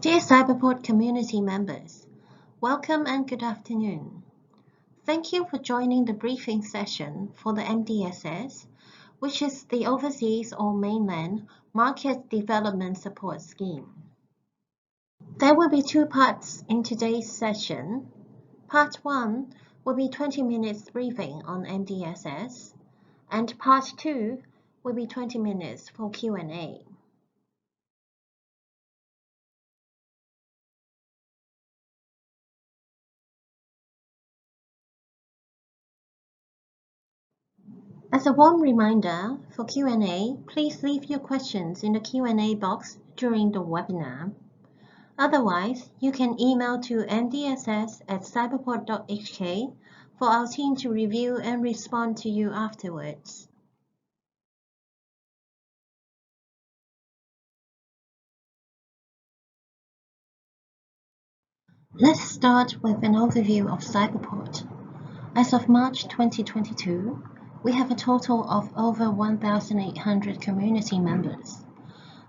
Dear Cyberport community members, welcome and good afternoon. Thank you for joining the briefing session for the MDSS, which is the Overseas or Mainland Market Development Support Scheme. There will be two parts in today's session. Part 1 will be 20 minutes briefing on MDSS, and Part 2 will be 20 minutes for Q&A. As a warm reminder, for Q&A, please leave your questions in the Q&A box during the webinar. Otherwise, you can email to mdss@cyberport.hk for our team to review and respond to you afterwards. Let's start with an overview of Cyberport. As of March 2022, we have a total of over 1,800 community members.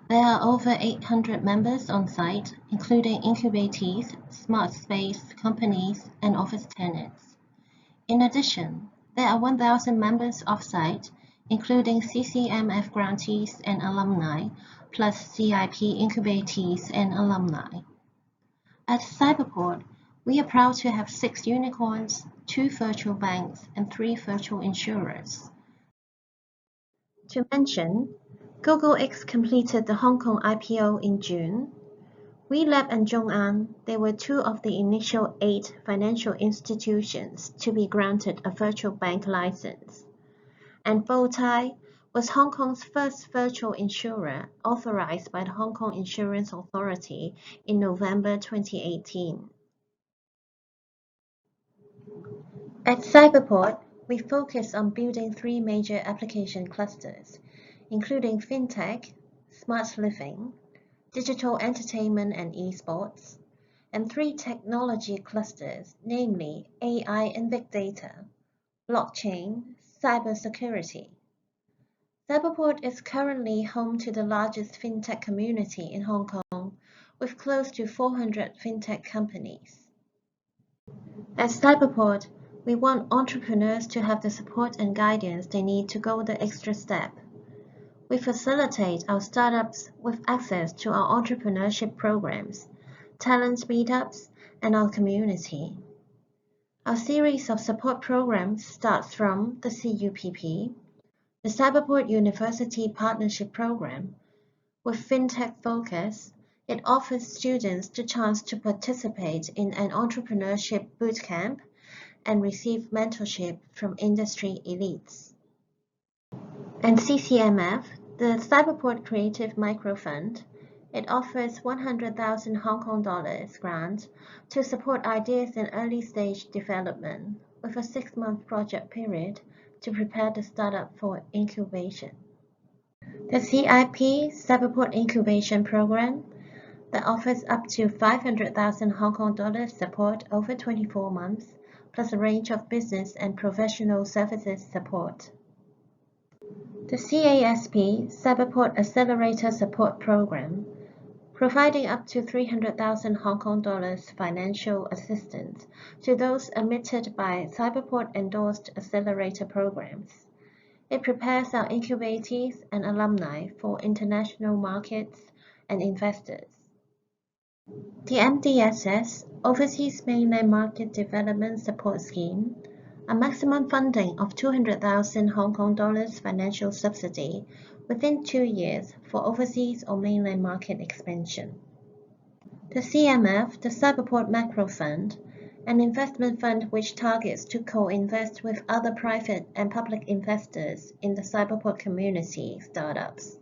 There are over 800 members on site, including incubatees, smart space companies, and office tenants. In addition, there are 1,000 members off-site, including CCMF grantees and alumni, plus CIP incubatees and alumni. At Cyberport, we are proud to have 6 unicorns, 2 virtual banks, and 3 virtual insurers. To mention, Google X completed the Hong Kong IPO in June. WeLab and ZhongAn, they were 2 of the initial 8 financial institutions to be granted a virtual bank license. And Bowtie was Hong Kong's first virtual insurer authorized by the Hong Kong Insurance Authority in November 2018. At Cyberport, we focus on building 3 major application clusters, including fintech, smart living, digital entertainment and esports, and 3 technology clusters, namely AI and big data, blockchain, cybersecurity. Cyberport is currently home to the largest fintech community in Hong Kong, with close to 400 fintech companies. At Cyberport, we want entrepreneurs to have the support and guidance they need to go the extra step. We facilitate our startups with access to our entrepreneurship programs, talent meetups, and our community. Our series of support programs starts from the CUPP, the Cyberport University Partnership Program. With FinTech focus, it offers students the chance to participate in an entrepreneurship bootcamp and receive mentorship from industry elites. And CCMF, the Cyberport Creative Microfund, it offers 100,000 Hong Kong dollars grant to support ideas in early stage development with a 6-month project period to prepare the startup for incubation. The CIP Cyberport Incubation Program that offers up to 500,000 Hong Kong dollars support over 24 months, plus a range of business and professional services support. The CASP Cyberport Accelerator Support Program, providing up to 300,000 Hong Kong dollars financial assistance to those admitted by Cyberport-endorsed accelerator programs. It prepares our incubatees and alumni for international markets and investors. The MDSS, Overseas Mainland Market Development Support Scheme, a maximum funding of 200,000 Hong Kong dollars financial subsidy within 2 years for overseas or mainland market expansion. The CMF, the Cyberport Macro Fund, an investment fund which targets to co-invest with other private and public investors in the Cyberport community startups.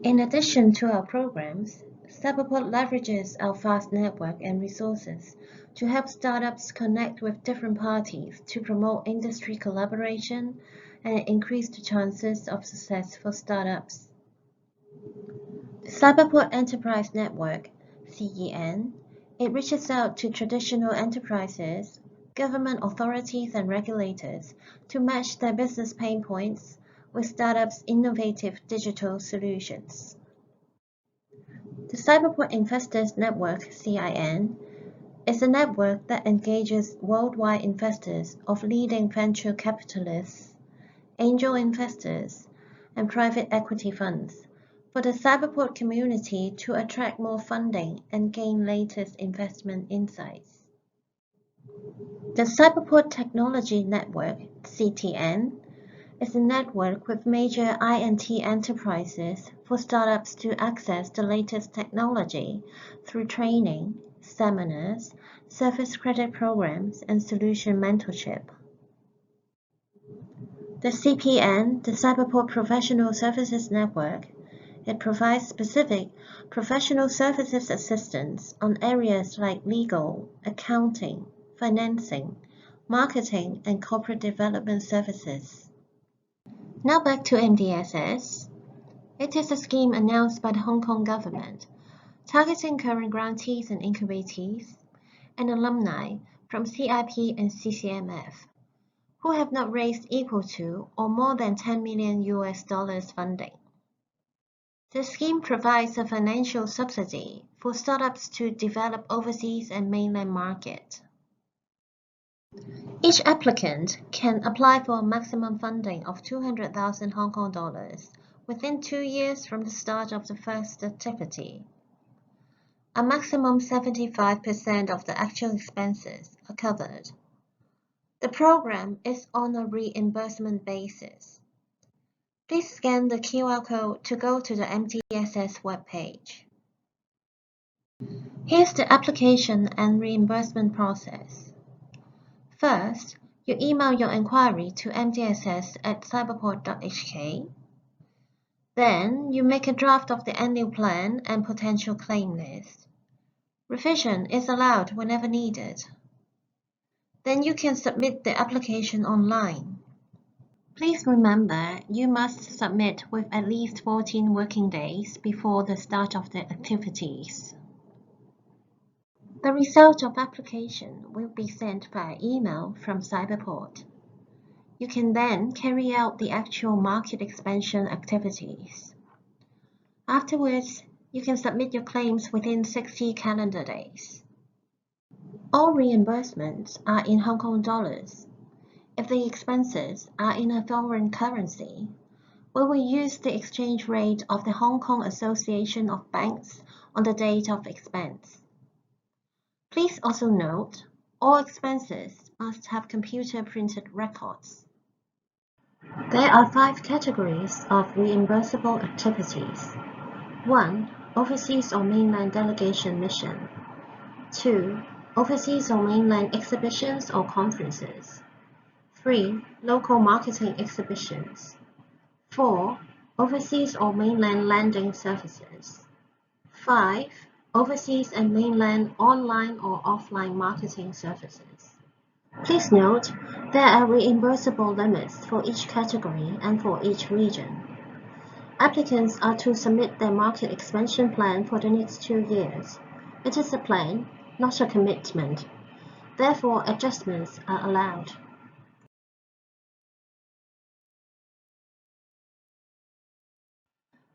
In addition to our programs, Cyberport leverages our vast network and resources to help startups connect with different parties to promote industry collaboration and increase the chances of success for startups. The Cyberport Enterprise Network, CEN, it reaches out to traditional enterprises, government authorities and regulators to match their business pain points with startups' innovative digital solutions. The Cyberport Investors Network (CIN) is a network that engages worldwide investors of leading venture capitalists, angel investors, and private equity funds for the Cyberport community to attract more funding and gain latest investment insights. The Cyberport Technology Network (CTN) is a network with major INT enterprises for startups to access the latest technology through training, seminars, service credit programs, and solution mentorship. The CPN, the Cyberport Professional Services Network, it provides specific professional services assistance on areas like legal, accounting, financing, marketing, and corporate development services. Now back to MDSS. It is a scheme announced by the Hong Kong government, targeting current grantees and incubatees, and alumni from CIP and CCMF, who have not raised equal to or more than $10 million funding. The scheme provides a financial subsidy for startups to develop overseas and mainland market. Each applicant can apply for a maximum funding of 200,000 Hong Kong dollars within 2 years from the start of the first activity. A maximum 75% of the actual expenses are covered. The program is on a reimbursement basis. Please scan the QR code to go to the MDSS webpage. Here's the application and reimbursement process. First, you email your inquiry to mdss@cyberport.hk. Then, you make a draft of the annual plan and potential claim list. Revision is allowed whenever needed. Then you can submit the application online. Please remember, you must submit with at least 14 working days before the start of the activities. The result of application will be sent via email from Cyberport. You can then carry out the actual market expansion activities. Afterwards, you can submit your claims within 60 calendar days. All reimbursements are in Hong Kong dollars. If the expenses are in a foreign currency, we will use the exchange rate of the Hong Kong Association of Banks on the date of expense. Please also note, all expenses must have computer-printed records. There are 5 categories of reimbursable activities. 1. Overseas or mainland delegation mission. 2. Overseas or mainland exhibitions or conferences. 3. Local marketing exhibitions. 4. Overseas or mainland landing services. 5. Overseas and mainland online or offline marketing services. Please note, there are reimbursable limits for each category and for each region. Applicants are to submit their market expansion plan for the next 2 years. It is a plan, not a commitment. Therefore, adjustments are allowed.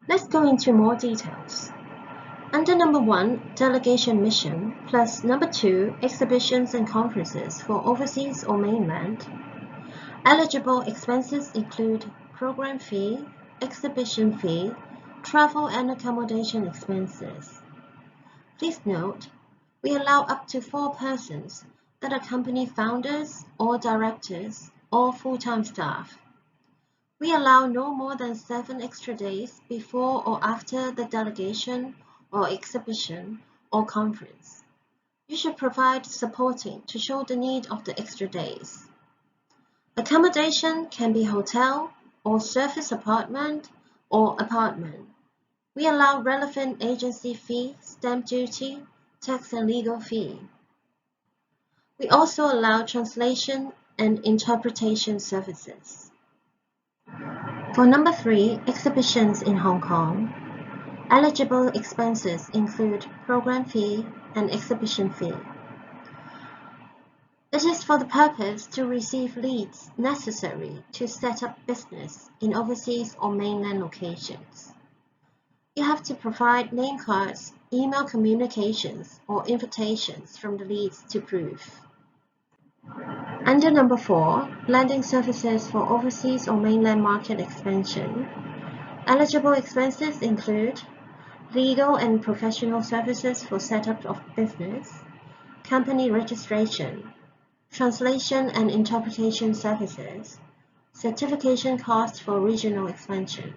Let's go into more details. Under number 1, delegation mission, plus number 2, exhibitions and conferences for overseas or mainland. Eligible expenses include program fee, exhibition fee, travel and accommodation expenses. Please note, we allow up to 4 persons that accompany founders or directors or full-time staff. We allow no more than 7 extra days before or after the delegation or exhibition or conference. You should provide supporting to show the need of the extra days. Accommodation can be hotel or service apartment or apartment. We allow relevant agency fee, stamp duty, tax and legal fee. We also allow translation and interpretation services. For number 3, exhibitions in Hong Kong. Eligible expenses include program fee and exhibition fee. It is for the purpose to receive leads necessary to set up business in overseas or mainland locations. You have to provide name cards, email communications, or invitations from the leads to prove. Under number 4, lending services for overseas or mainland market expansion. Eligible expenses include legal and professional services for setup of business, company registration, translation and interpretation services, certification costs for regional expansion.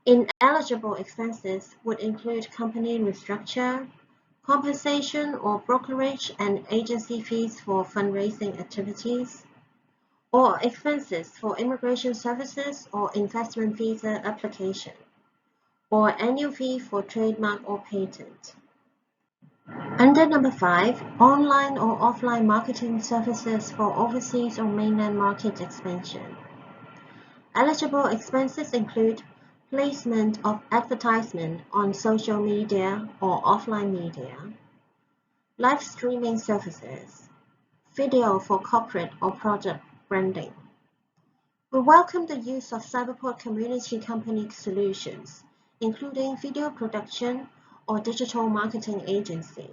Ineligible expenses would include company restructure, compensation or brokerage and agency fees for fundraising activities, or expenses for immigration services or investment visa application, or annual fee for trademark or patent. Under number 5, online or offline marketing services for overseas or mainland market expansion. Eligible expenses include placement of advertisement on social media or offline media, live streaming services, video for corporate or product branding. We welcome the use of Cyberport Community Company solutions, including video production or digital marketing agency.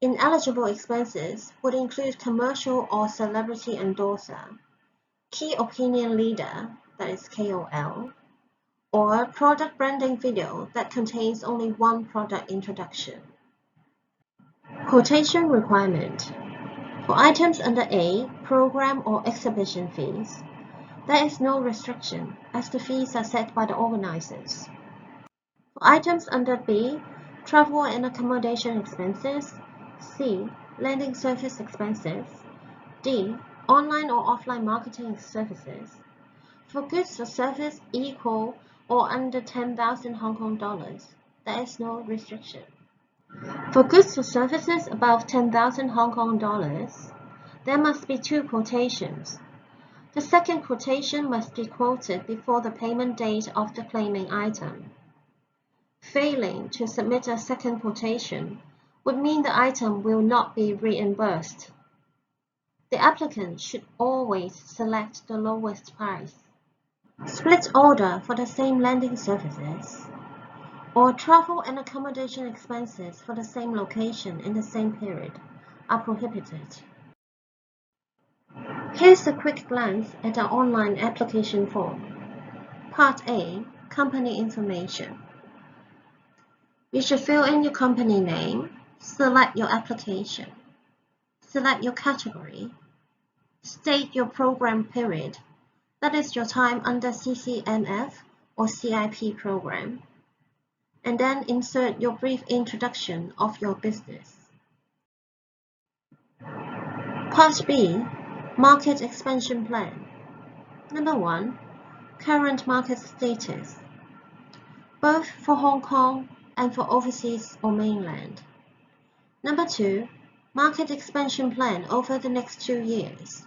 Ineligible expenses would include commercial or celebrity endorser, key opinion leader, that is KOL, or product branding video that contains only one product introduction. Quotation requirement. For items under A, program or exhibition fees, there is no restriction as the fees are set by the organizers. For items under B, travel and accommodation expenses, C, lending service expenses, D, online or offline marketing services. For goods or service equal or under 10,000 Hong Kong dollars, there is no restriction. For goods or services above 10,000 Hong Kong dollars, there must be 2 quotations. The second quotation must be quoted before the payment date of the claiming item. Failing to submit a second quotation would mean the item will not be reimbursed. The applicant should always select the lowest price. Split order for the same lending services, or travel and accommodation expenses for the same location in the same period are prohibited. Here's a quick glance at our online application form. Part A, Company Information. You should fill in your company name, select your application, select your category, state your program period, that is your time under CCNF or CIP program, and then insert your brief introduction of your business. Part B, Market Expansion Plan. Number 1, Current market status, both for Hong Kong and for overseas or mainland. Number 2, Market Expansion Plan over the next 2 years,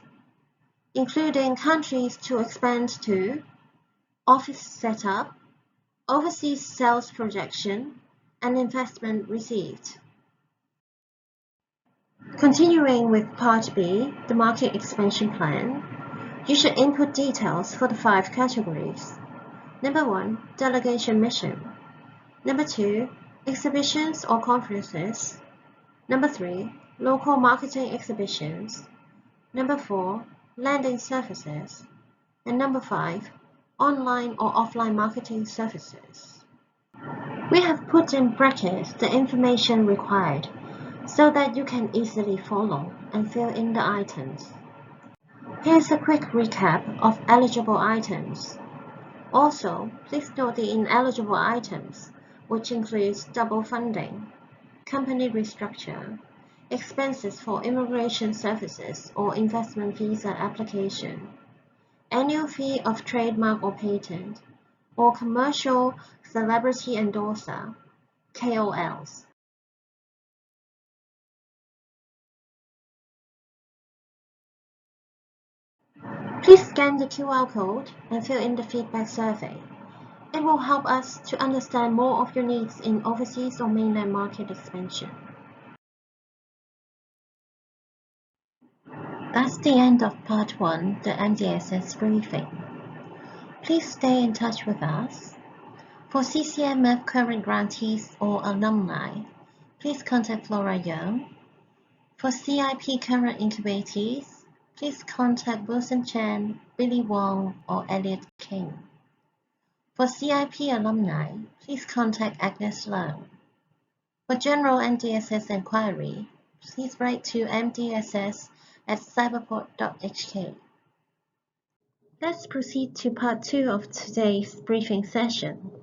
including countries to expand to, office setup, overseas sales projection, and investment received. Continuing with Part B, the Market Expansion Plan, you should input details for the 5 categories. Number 1, Delegation Mission. Number 2, Exhibitions or conferences. Number 3, Local marketing exhibitions. Number 4, Lending services. And number 5, Online or offline marketing services. We have put in brackets the information required so that you can easily follow and fill in the items. Here's a quick recap of eligible items. Also, please note the ineligible items, which includes double funding, company restructure, expenses for immigration services or investment visa application, annual fee of trademark or patent, or commercial celebrity endorser, KOLs. Please scan the QR code and fill in the feedback survey. It will help us to understand more of your needs in overseas or mainland market expansion. That's the end of Part 1, the MDSS briefing. Please stay in touch with us. For CCMF current grantees or alumni, please contact Flora Young. For CIP current incubatees, please contact Wilson Chan, Billy Wong, or Elliot King. For CIP alumni, please contact Agnes Lowe. For general MDSS enquiry, please write to mdss@cyberport.hk. Let's proceed to part 2 of today's briefing session.